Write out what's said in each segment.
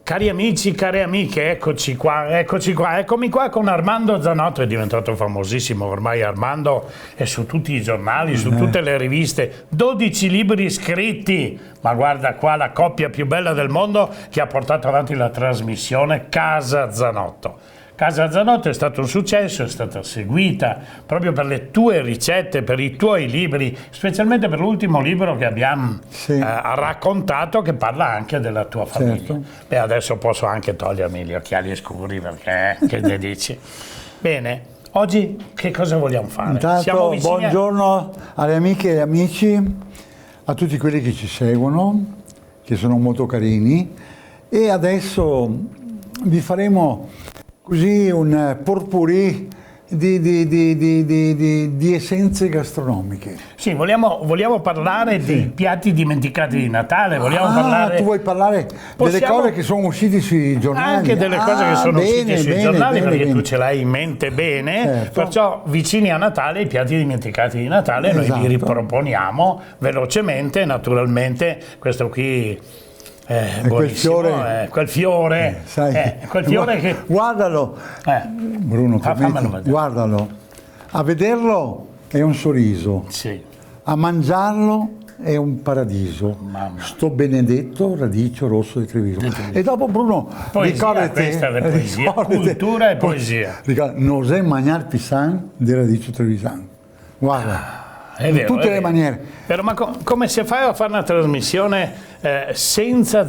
Cari amici, care amiche, eccoci qua, eccomi qua con Armando Zanotto, è diventato famosissimo ormai Armando, è su tutti i giornali, su tutte le riviste, 12 libri scritti, ma guarda qua la coppia più bella del mondo che ha portato avanti la trasmissione Casa Zanotto. Casa Zanotto è stato un successo, è stata seguita proprio per le tue ricette, per i tuoi libri, specialmente per l'ultimo libro che abbiamo raccontato, che parla anche della tua famiglia. Certo. Beh, adesso posso anche togliermi gli occhiali scuri perché, che ne dici? Bene, oggi che cosa vogliamo fare? Intanto buongiorno alle amiche e amici, a tutti quelli che ci seguono, che sono molto carini, e adesso vi faremo così un potpourri di essenze gastronomiche. Sì, vogliamo parlare di piatti dimenticati di Natale, vogliamo parlare... Tu vuoi parlare delle cose che sono uscite sui giornali? Anche delle cose che sono uscite sui giornali, perché tu ce l'hai in mente bene, certo. Perciò vicini a Natale, i piatti dimenticati di Natale, esatto. Noi li riproponiamo velocemente, naturalmente, questo qui... quel fiore, quel fiore che... Guardalo, Bruno, guardalo, a vederlo è un sorriso, sì. A mangiarlo è un paradiso. Mamma. Sto benedetto radicio rosso di Treviso. E dopo Bruno, poesia, questa è poesia, cultura e poesia. Non osè mangiare pisang di radicio trevisano. Guarda. È vero, in tutte le maniere. Però, ma come si fa a fare una trasmissione senza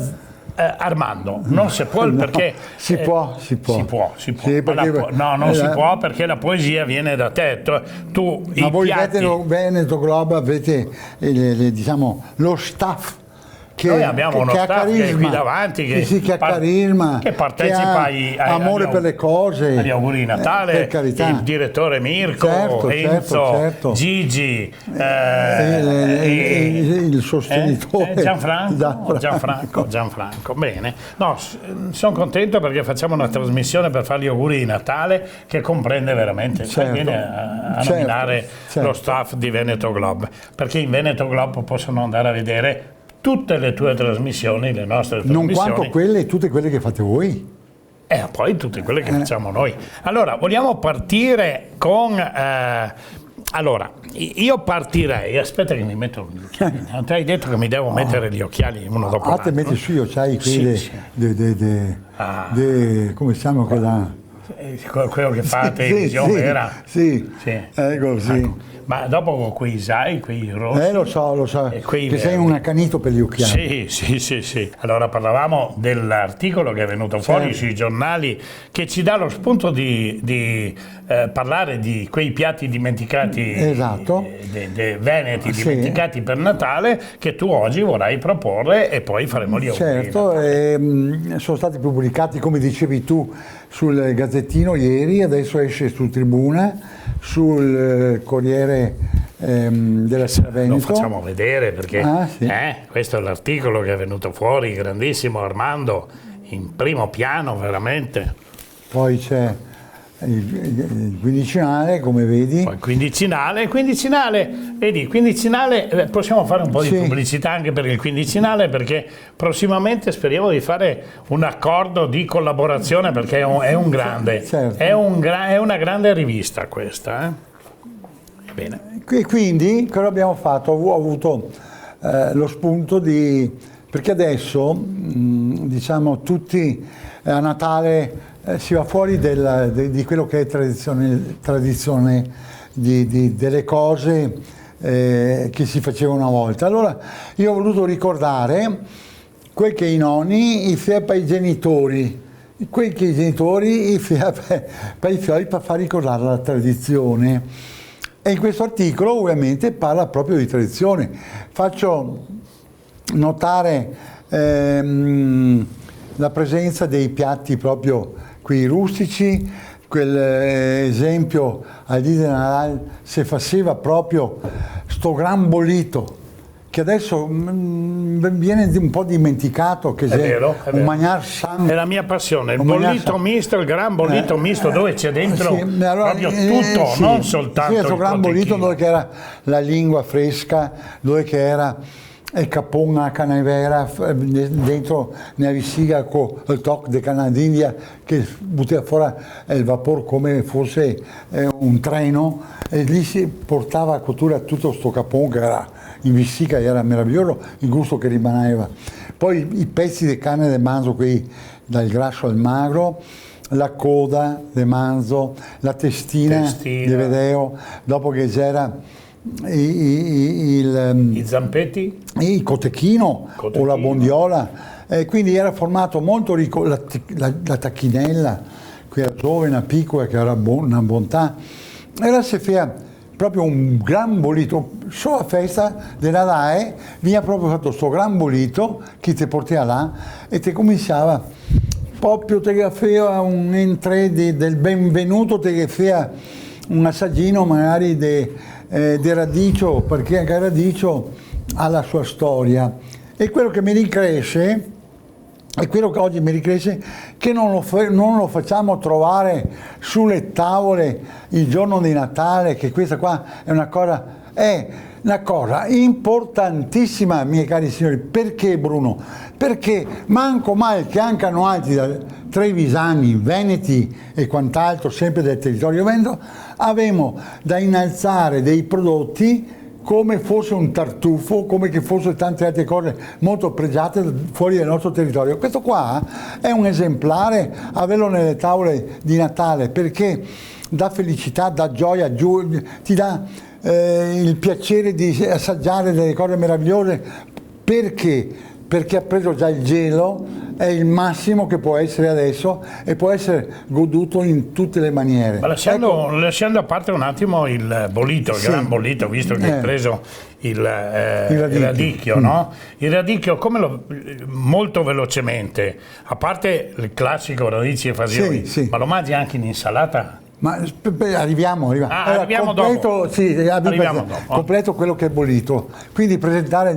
Armando? Non si può perché... Si può. Sì, perché, non si può perché la poesia viene da te. Ma voi avete Veneto Globe, avete diciamo, lo staff. Noi abbiamo uno staff che è qui davanti che ha carisma, che partecipa che ha amore per le cose, agli auguri di Natale, per carità. Il direttore Mirko, Enzo, certo. Gigi, il sostenitore Gianfranco. Bene, no, sono contento perché facciamo una trasmissione per fare gli auguri di Natale che comprende veramente, viene a nominare lo staff di Veneto Globe, perché in Veneto Globe possono andare a vedere tutte le tue trasmissioni, le nostre trasmissioni. Non quanto tutte quelle che fate voi. E poi tutte quelle che facciamo noi. Allora, vogliamo partire con... allora, io partirei... Aspetta che mi metto gli occhiali. Non ti hai detto che mi devo mettere gli occhiali uno dopo l'altro? Te metti su, io c'hai quelli come si chiama quella... Quello che fa la televisione, era? Sì, ecco, sì. Ecco. Ma dopo quei rossi... Lo so, che sei un accanito per gli occhiali. Sì. Allora parlavamo dell'articolo che è venuto fuori sui giornali che ci dà lo spunto di parlare di quei piatti dimenticati, dei veneti dimenticati per Natale, che tu oggi vorrai proporre e poi faremo gli auguri. Certo, sono stati pubblicati, come dicevi tu, sul Gazzettino ieri, adesso esce su Tribuna, sul Corriere della Sera Veneto. Lo facciamo vedere perché questo è l'articolo che è venuto fuori, grandissimo Armando, in primo piano veramente. Poi c'è il quindicinale, come vedi. Poi quindicinale, vedi, quindicinale, possiamo fare un po' di pubblicità anche per il quindicinale, perché prossimamente speriamo di fare un accordo di collaborazione, perché è un grande, è una grande rivista questa. Bene. E quindi cosa abbiamo fatto? Ho avuto lo spunto perché adesso diciamo tutti a Natale si va fuori di quello che è tradizione delle cose che si facevano una volta. Allora io ho voluto ricordare quel che i nonni, i fioi per i genitori, quel che i genitori, i fioi per i fioi, per far ricordare la tradizione. E in questo articolo ovviamente parla proprio di tradizione. Faccio notare la presenza dei piatti proprio qui rustici, quell'esempio al dì di Natale si faceva proprio sto gran bollito che adesso viene un po' dimenticato, che È vero, è un vero. magnar san. È la mia passione, il Un bollito magnar- misto, il gran bollito misto, dove c'è dentro Sì, allora, proprio tutto, sì, non soltanto sì, il questo gran bollito cotechino. dove che era la lingua fresca, dove che era il capone a canavera, dentro nella visiga con il toc de canadindia che buttava fuori il vapore come fosse un treno, e lì si portava a cottura tutto sto capone che era in visiga, era meraviglioso il gusto che rimaneva. Poi i pezzi di carne del manzo, qui dal grasso al magro, la coda del manzo, la testina di vedeo, dopo che c'era I zampetti? il cotechino o la bondiola, quindi era formato molto ricco, la tacchinella, quella giovane, piccola, che era una bontà, era se feia proprio un gran bolito, solo a festa della DAE veniva proprio fatto questo gran bolito che ti portava là e ti cominciava proprio te che faceva un entrée del benvenuto, te che faceva un assaggino magari di radicio, perché anche il radicio ha la sua storia. E quello che mi ricresce, e quello che oggi mi ricresce, che non lo facciamo trovare sulle tavole il giorno di Natale, che questa qua è una cosa importantissima, miei cari signori. Perché, Bruno? Perché manco mai che anche hanno altri trevisani, veneti e quant'altro, sempre del territorio veneto, avevamo da innalzare dei prodotti come fosse un tartufo, come che fosse tante altre cose molto pregiate fuori dal nostro territorio. Questo qua è un esemplare, averlo nelle tavole di Natale, perché dà felicità, dà gioia, ti dà il piacere di assaggiare delle cose meravigliose. Perché? Perché ha preso già il gelo, è il massimo che può essere adesso e può essere goduto in tutte le maniere. Ma lasciando a parte un attimo il bollito, il gran bollito, visto che hai preso il radicchio, no? Il radicchio, molto velocemente, a parte il classico radici e fagioli, ma lo mangi anche in insalata? Ma arriviamo. Arriviamo dopo. Arriviamo dopo. Completo quello che è bollito. Quindi presentare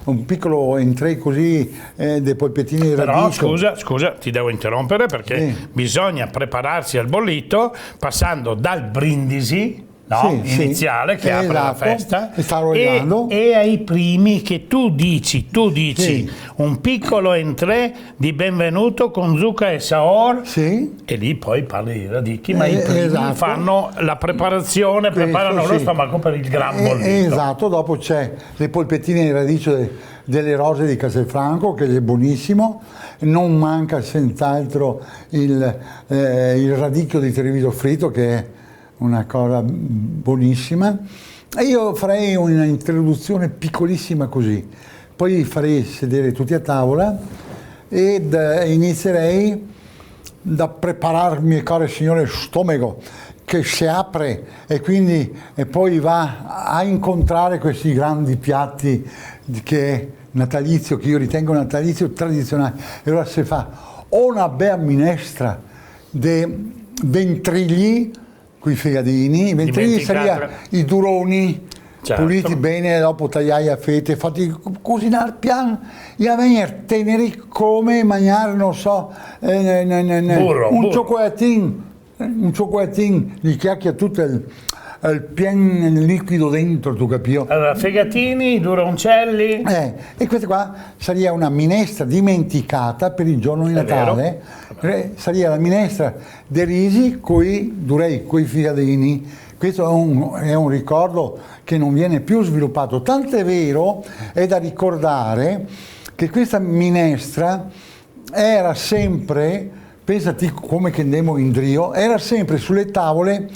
un piccolo entrée così dei polpettini di radicio. Però scusa, ti devo interrompere perché bisogna prepararsi al bollito passando dal brindisi iniziale che apre la festa e ai primi che tu dici un piccolo entrée di benvenuto con zucca e saor e lì poi parli di radicchi, ma i primi fanno la preparazione, preparano lo stomaco per il gran bollito. Esatto, dopo c'è le polpettine di radicio delle rose di Castelfranco, che è buonissimo, non manca senz'altro il radicchio di Treviso fritto, che è una cosa buonissima. E io farei un'introduzione piccolissima così, poi farei sedere tutti a tavola ed inizierei da prepararmi, caro signore, stomaco che si apre e poi va a incontrare questi grandi piatti che è natalizio, che io ritengo natalizio tradizionale. E allora si fa o una bella minestra di ventrigli, con i fegadini, i ventrigli sarebbero i duroni, puliti bene, dopo tagliati a fette, fatti cucinare piano e a venire teneri come mangiare, non so, un cioccolatino, gli chiacchia tutto il pieno liquido dentro, tu capisci? Allora, fegatini, duroncelli. E questa qua sarebbe una minestra dimenticata per il giorno di Natale. Sarebbe la minestra dei risi coi figadini. Questo è un ricordo che non viene più sviluppato. Tant'è vero, è da ricordare che questa minestra era sempre, pensati come che andiamo in Drio, era sempre sulle tavole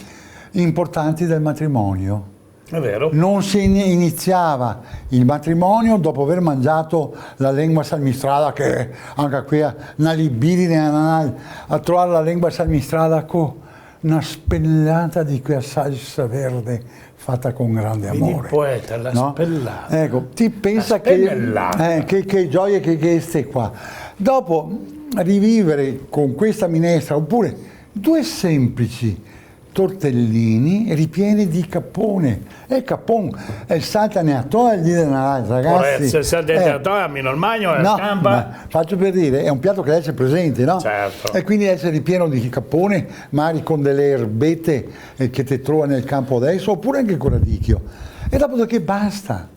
importanti del matrimonio. È vero. Non si iniziava il matrimonio dopo aver mangiato la lingua salmistrata, che anche qui è una libidine a trovare la lingua salmistrata con una spellata di quella salsa verde fatta con grande amore. Il poeta, la spellata. Ecco, ti pensa che gioia che stai qua. Dopo rivivere con questa minestra, oppure due semplici tortellini ripieni di cappone. E cappone, e salta ne a togli, ragazzi. Se salta ne a togli, non mangio, no, scampa. faccio per dire, è un piatto che deve essere presente, no? Certo. E quindi deve essere ripieno di cappone, magari con delle erbette che ti trova nel campo adesso, oppure anche con radicchio. E dopodiché basta.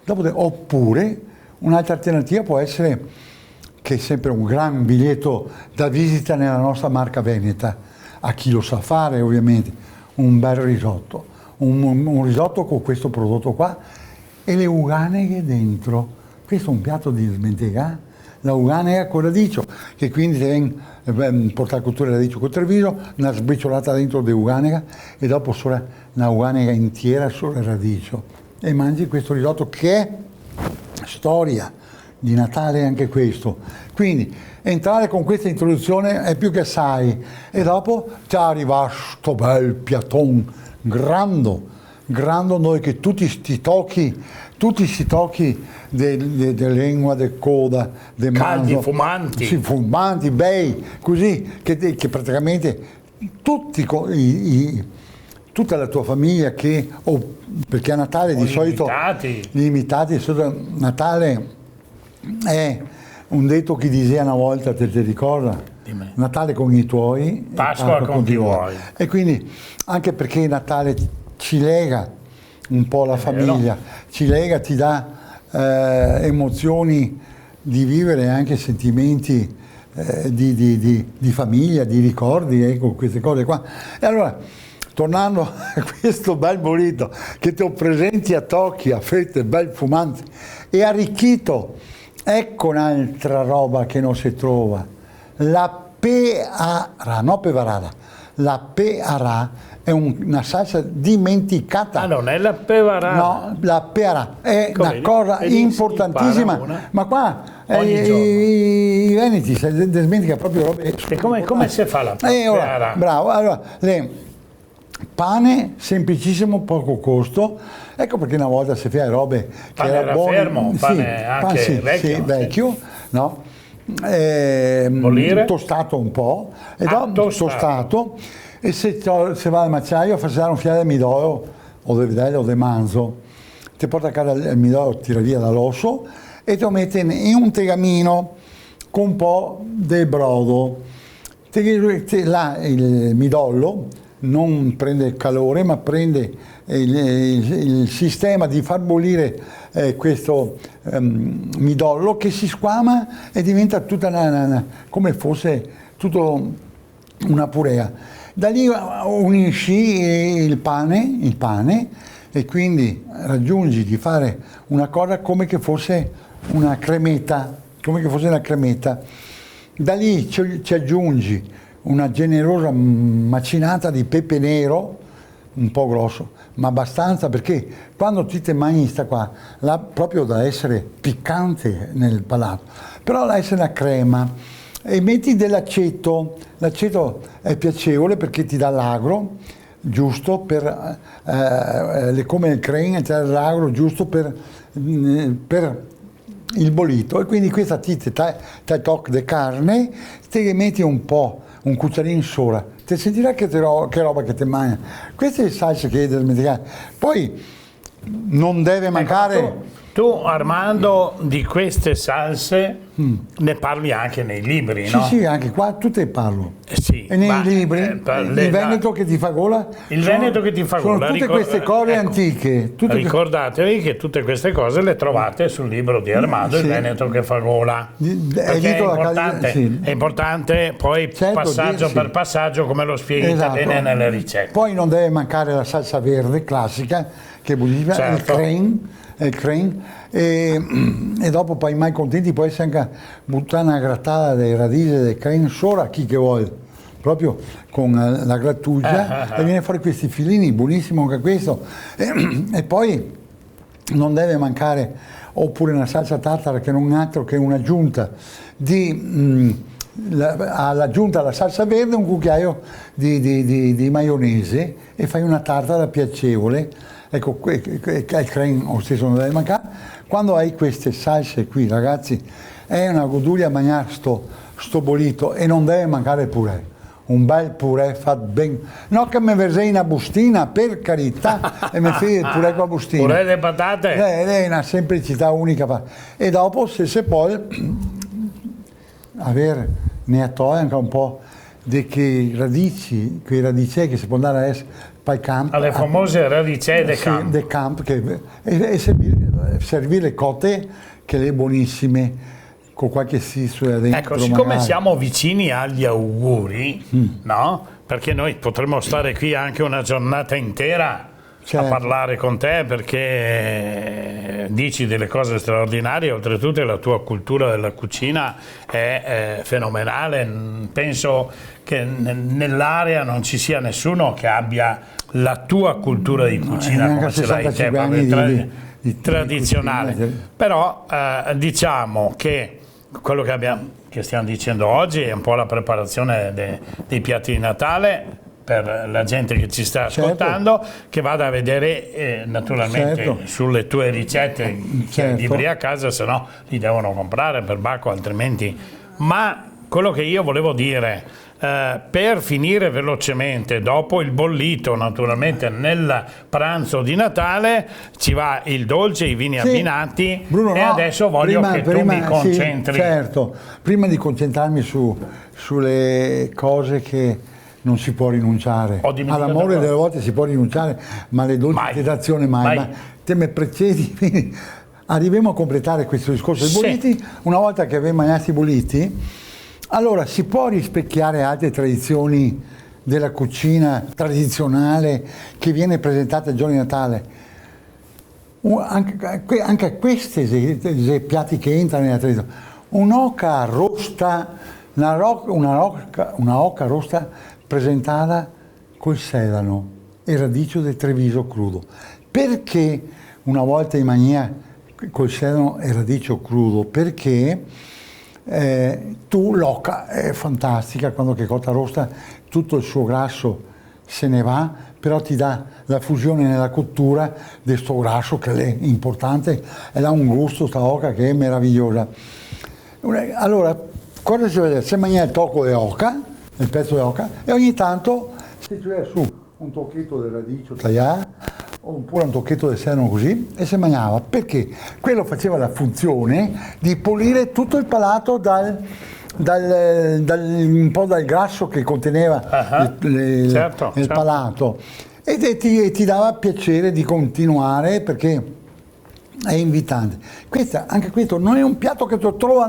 Oppure un'altra alternativa può essere, che è sempre un gran biglietto da visita nella nostra Marca Veneta, a chi lo sa fare ovviamente, un bel risotto, un risotto con questo prodotto qua e le uganeghe dentro. Questo è un piatto di smentega, la uganega con radicio, che quindi ti viene portare cottura radicio con Treviso, una sbriciolata dentro di uganega e dopo solo una uganega intera sul radicio. E mangi questo risotto che è storia di Natale anche questo. Quindi entrare con questa introduzione è più che assai e dopo ti arriva sto bel piatton grando noi che tutti sti tocchi di lingua, di coda, di caldi, manzo, fumanti. sì, fumanti, bei, così che praticamente tutti tutta la tua famiglia perché a Natale di solito gli invitati, Natale è un detto che diceva una volta, te ricorda? Dimmi. Natale con i tuoi, Pasqua con i tuoi. E quindi anche perché Natale ci lega un po' la famiglia, ci lega, ti dà emozioni di vivere, anche sentimenti di famiglia, di ricordi, ecco, queste cose qua. E allora, tornando a questo bel bollito che ti presenti a tocchi, a fette, bel fumante e arricchito, ecco un'altra roba che non si trova, la peara, no pevarada, la peara è una salsa dimenticata. Ah, non è la pevarada? No, la peara è una cosa importantissima, ma qua i veneti si dimentica proprio robe. E come si fa la peara? Bravo, allora, pane semplicissimo, poco costo, ecco perché una volta si faceva robe che pane era buono, fermo, pane anche vecchio, sì, vecchio, no? Tostato un po', tostato, e se va al macellaio a farsi un fiale di midollo o di vitello o di manzo, ti porta a casa il midollo, tira via dall'osso e te lo mette in un tegamino con un po' del brodo. Là il midollo non prende calore, ma prende il sistema di far bollire questo midollo che si squama e diventa tutta come fosse una purea. Da lì unisci il pane e quindi raggiungi di fare una cosa come che fosse una cremetta, Da lì ci aggiungi una generosa macinata di pepe nero, un po' grosso, ma abbastanza, perché quando ti mangi sta qua, proprio da essere piccante nel palato, però da essere una crema, e metti dell'aceto. L'aceto è piacevole perché ti dà l'agro giusto per come il crane, c'è l'agro giusto per il bollito, e quindi questa ti tocca di carne, te metti un po', un cucciarino sola, ti sentirà che roba che ti mangia. Queste salse che devi dimenticare. Poi non deve mancare. Tu Armando di queste salse ne parli anche nei libri, no? Sì, anche qua tutte parlo. Sì, e nei libri il Veneto che ti fa gola. Veneto che ti fa gola. Sono tutte queste cose antiche. Ricordatevi che tutte queste cose le trovate sul libro di Armando, Il Veneto che fa gola. Perché è importante poi passaggio per passaggio come lo spieghi bene nelle ricette. Poi non deve mancare la salsa verde classica, che è buonissima, il crane, e dopo poi mai contenti può essere anche buttare una grattata dei radici del crane solo a chi che vuole, proprio con la grattugia e viene fuori questi filini, buonissimo anche questo. E poi non deve mancare oppure una salsa tartara, che non è altro che un'aggiunta all'aggiunta alla salsa verde, un cucchiaio di maionese, e fai una tartara piacevole. Ecco, il crane o stesso non deve mancare. Quando hai queste salse qui, ragazzi, è una goduria mangiare sto bollito, e non deve mancare il purè. un bel purè fatto ben, no che mi versei una bustina, per carità, e mi fai il purè con la bustina. Purè le patate? È una semplicità unica. E dopo se poi avere ne attoglie anche un po' di quei radici che si può andare a essere poi camp. Alle famose radici de sì, camp. de camp e servire cotte che le buonissime con qualche sisso dentro. Ecco, siccome magari. siamo vicini agli auguri, no? Perché noi potremmo stare qui anche una giornata intera Certo. a parlare con te, perché dici delle cose straordinarie, oltretutto la tua cultura della cucina è fenomenale. Penso che nell'area non ci sia nessuno che abbia la tua cultura di cucina come ce l'hai te, proprio tradizionale. cucina. Però diciamo che quello che stiamo dicendo oggi è un po' la preparazione dei piatti di Natale per la gente che ci sta ascoltando, che vada a vedere naturalmente sulle tue ricette che libri a casa, se no li devono comprare per Bacco, altrimenti. Ma quello che io volevo dire, per finire velocemente, dopo il bollito naturalmente nel pranzo di Natale ci va il dolce, i vini abbinati. Bruno, e adesso voglio che tu mi concentri. Sì, certo, prima di concentrarmi sulle cose che non si può rinunciare. All'amore delle volte si può rinunciare, ma alle dolci tentazioni mai. Ma te mi precedi, quindi arriviamo a completare questo discorso dei bolliti. Una volta che abbiamo mangiato i bolliti, allora si può rispecchiare altre tradizioni della cucina tradizionale che viene presentata il giorno di Natale. Anche questi piatti che entrano nella tradizione. Un'oca rosta, una oca rosta presentata col sedano e radicio del Treviso crudo. Perché una volta in mania col sedano e radicio crudo? Perché l'oca è fantastica, quando che cotta rosta tutto il suo grasso se ne va, però ti dà la fusione nella cottura di sto grasso che è importante e dà un gusto sta oca che è meravigliosa. Allora, cosa si vede? Se mangia il tocco di oca, il pezzo di oca, e ogni tanto si tira su un tocchetto del radicio tagliato oppure un tocchetto del sedano così e si mangiava, perché quello faceva la funzione di pulire tutto il palato un po' dal grasso che conteneva il palato e ti dava piacere di continuare, perché è invitante. Anche questo non è un piatto che tu trovi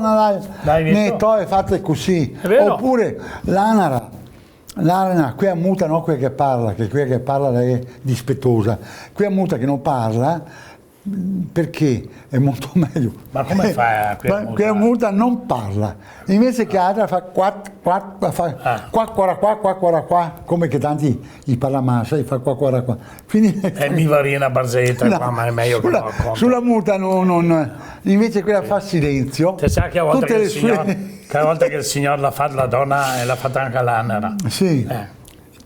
nei toe fatte così, oppure l'anara, qui a muta, no, quella che parla è dispettosa, qui a muta che non parla perché è molto meglio. Ma come fa qui a muta non parla, invece che altra fa qua, come che tanti gli parla massa, gli fa qua. Quindi mi varia una barzetta, no, ma è meglio che lo racconto. Sulla muta invece quella fa silenzio. Te sa che a volte che il signor la fa la donna e la fa anche l'anara. Sì.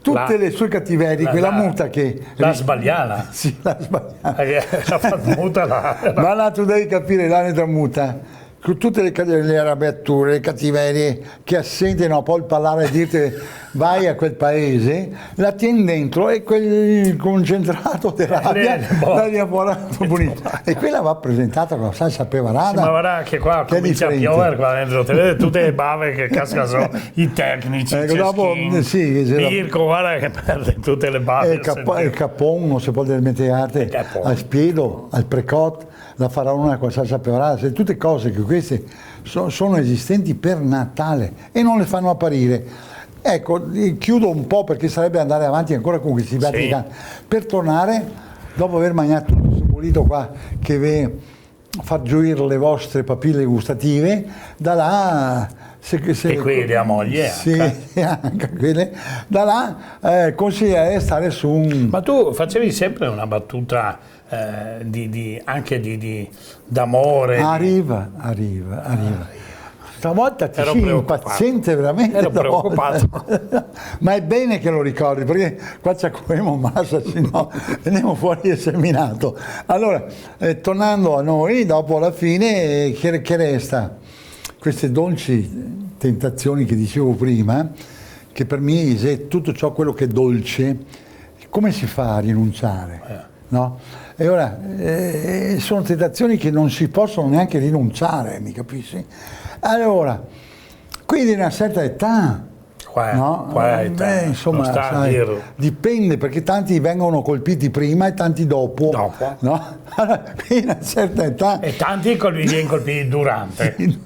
Tutte le sue cattiverie, quella muta che... La sbagliata. Sì, la sbagliata. La fa muta Ma là tu devi capire l'anedra muta, con tutte le arrabbiature, le cattiverie che assentono poi il parlare e dirti vai a quel paese, la tieni dentro e quel concentrato di rabbia la riapporato bonito. E quella va presentata con la salsa pevarada. Sì, ma guarda che qua comincia a piovere qua dentro, te vedi tutte le bave che cascano, i tecnici, Mirko, guarda che perde tutte le bave. Il capon non si può mettere al spiedo, al precot, la faraona con la salsa pevarada, sono tutte cose che queste sono esistenti per Natale e non le fanno apparire. Ecco, chiudo un po' perché sarebbe andare avanti ancora con questi piatti per tornare, dopo aver mangiato tutto questo bollito qua che vi fa gioire le vostre papille gustative, da là... e quelle della moglie anche quelle, da là consiglierei stare su un... Ma tu facevi sempre una battuta anche d'amore. Arriva. Stavolta ti sei impaziente veramente. Ero preoccupato. Ma è bene che lo ricordi, perché qua ci accorriamo massa, se no veniamo fuori e seminato. Allora, tornando a noi, dopo alla fine, che resta? Queste dolci tentazioni che dicevo prima, che per me è tutto ciò quello che è dolce, come si fa a rinunciare? No? E ora sono tentazioni che non si possono neanche rinunciare, mi capisci? Allora, quindi a una certa età, no? Insomma, sai, dipende, perché tanti vengono colpiti prima e tanti dopo. No? Quindi a una certa età. E tanti viene colpiti durante. Quindi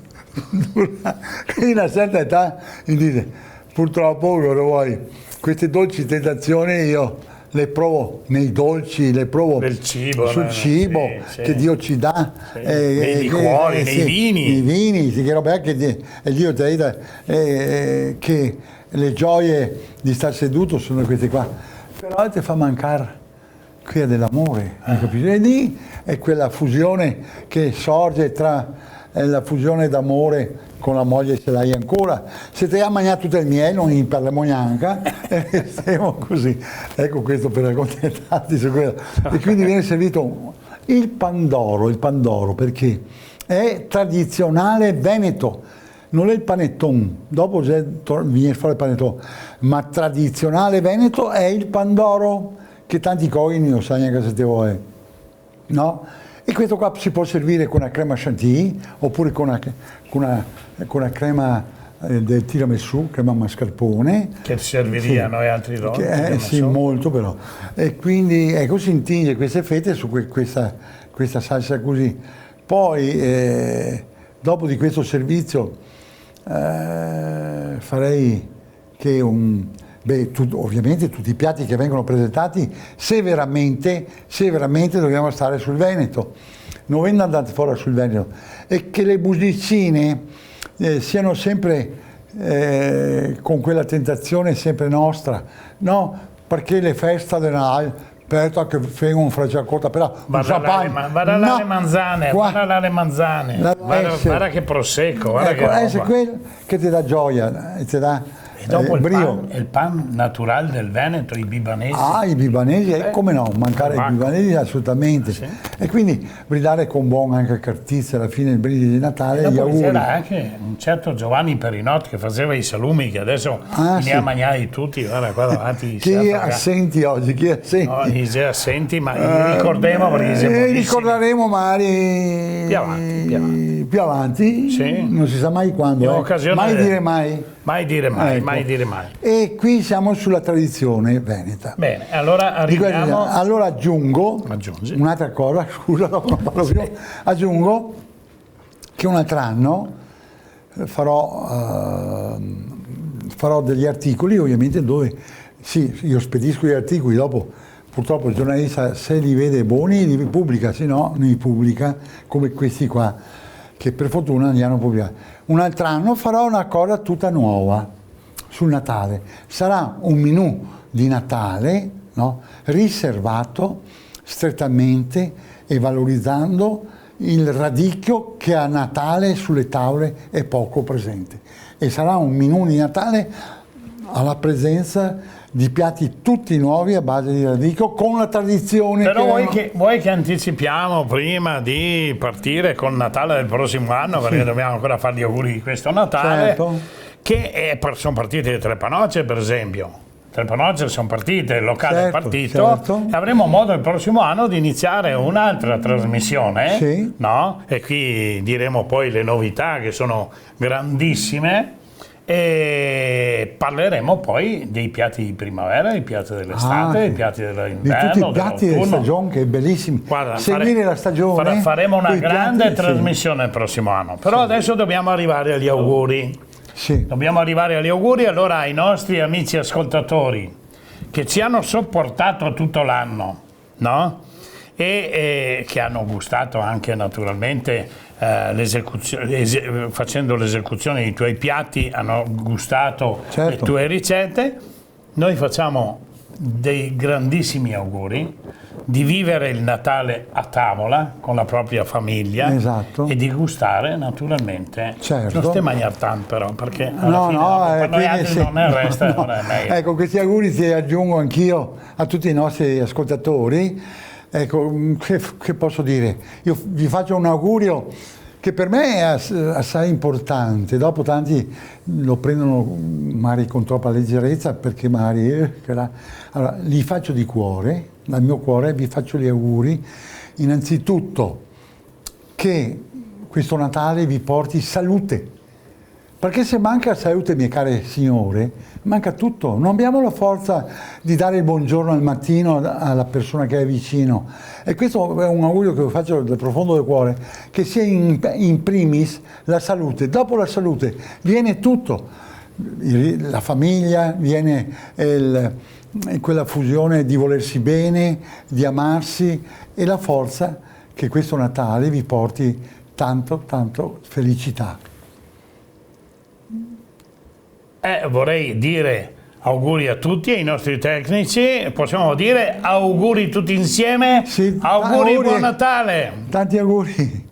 a una certa età mi dite, purtroppo, cosa vuoi, queste dolci tentazioni io le provo nei dolci, le provo del cibo, sul cibo che Dio ci dà, nei liquori, nei vini. Nei vini, che roba che Dio ti dà, che le gioie di star seduto sono queste qua, però ti fa mancare qui dell'amore, e lì è quella fusione che sorge tra la fusione d'amore con la moglie, se l'hai ancora. Se ti ha mangiato tutto il miele non ne parliamo neanche, stiamo così. Ecco, questo per accontentarti su quello. E quindi viene servito il pandoro perché è tradizionale veneto, non è il panettone, dopo viene fuori il panettone, ma tradizionale veneto è il pandoro, che tanti cogni non sanno neanche se te vuoi, no? E questo qua si può servire con una crema chantilly oppure con una crema del tiramisù, crema mascarpone. Che serviria a noi altri donne. Sì, molto però. E quindi ecco, si intinge queste fette su questa salsa così. Poi, dopo di questo servizio, farei che ovviamente tutti i piatti che vengono presentati, se veramente dobbiamo stare sul Veneto, non vengono andati fuori sul Veneto, e che le musicine siano sempre con quella tentazione sempre nostra, no? Perché le feste del Natale, aspetta che vengono fra Giacotta, però guarda le manzane, guarda che prosecco, guarda ecco, che è quello che ti dà gioia e ti dà. E dopo il pan naturale del Veneto, i bibanesi. I bibanesi, come no, mancare i bibanesi assolutamente. Sì. E quindi brindare con buon anche Cartizia alla fine il brindisi di Natale e gli auguri. C'era anche un certo Giovanni Perinotti che faceva i salumi, che adesso li ha mangiati tutti, guarda davanti. Chi è assenti oggi? Chi è assenti? No, chi è assenti, ma li ricordiamo perché siamo buonissimi. Ricorderemo magari più avanti, sì. Non si sa mai quando. Mai dire mai. Mai dire mai, ecco. Mai dire mai. E qui siamo sulla tradizione veneta. Bene, allora arriviamo. Allora aggiungo un'altra cosa, scusa, dopo non parlo più. Aggiungo che un altro anno farò degli articoli, ovviamente, dove io spedisco gli articoli, dopo purtroppo il giornalista se li vede buoni li pubblica, se no non li pubblica, come questi qua, che per fortuna li hanno pubblicati. Un altro anno farò una cosa tutta nuova sul Natale. Sarà un menù di Natale, no? Riservato strettamente e valorizzando il radicchio che a Natale sulle tavole è poco presente. E sarà un menù di Natale alla presenza di piatti tutti nuovi a base di radicchio, con la tradizione. Però vuoi che anticipiamo prima di partire con Natale del prossimo anno, perché dobbiamo ancora fare gli auguri di questo Natale, certo. Che sono partite le Trepanocce, per esempio. Trepanocce sono partite, il locale è partito, certo. E avremo modo il prossimo anno di iniziare un'altra trasmissione, sì. No? E qui diremo poi le novità che sono grandissime. E parleremo poi dei piatti di primavera, i piatti dell'estate, i piatti dell'inverno, di tutti i piatti della stagione, che è bellissimo. Guarda, seguire la stagione. Faremo una grande trasmissione il prossimo anno. Però adesso dobbiamo arrivare agli auguri. Sì. Dobbiamo arrivare agli auguri, allora ai nostri amici ascoltatori che ci hanno sopportato tutto l'anno, no? E che hanno gustato anche naturalmente facendo l'esecuzione dei tuoi piatti, hanno gustato le tue ricette. Noi facciamo dei grandissimi auguri di vivere il Natale a tavola con la propria famiglia, esatto. E di gustare naturalmente, certo. Non stai mangiare tanto però, perché alla fine per noi altri non ne resta, non è meglio. Ecco, questi auguri ti aggiungo anch'io a tutti i nostri ascoltatori. Ecco, che posso dire? Io vi faccio un augurio che per me è assai importante. Dopo tanti lo prendono magari con troppa leggerezza, perché magari allora, li faccio di cuore, dal mio cuore vi faccio gli auguri, innanzitutto che questo Natale vi porti salute, perché se manca salute, mie care signore, manca tutto. Non abbiamo la forza di dare il buongiorno al mattino alla persona che è vicino. E questo è un augurio che vi faccio dal profondo del cuore, che sia in primis la salute. Dopo la salute viene tutto. La famiglia, viene quella fusione di volersi bene, di amarsi, e la forza che questo Natale vi porti tanto felicità. Vorrei dire auguri a tutti, ai nostri tecnici, possiamo dire auguri tutti insieme, Sì, auguri, buon Natale! Tanti auguri!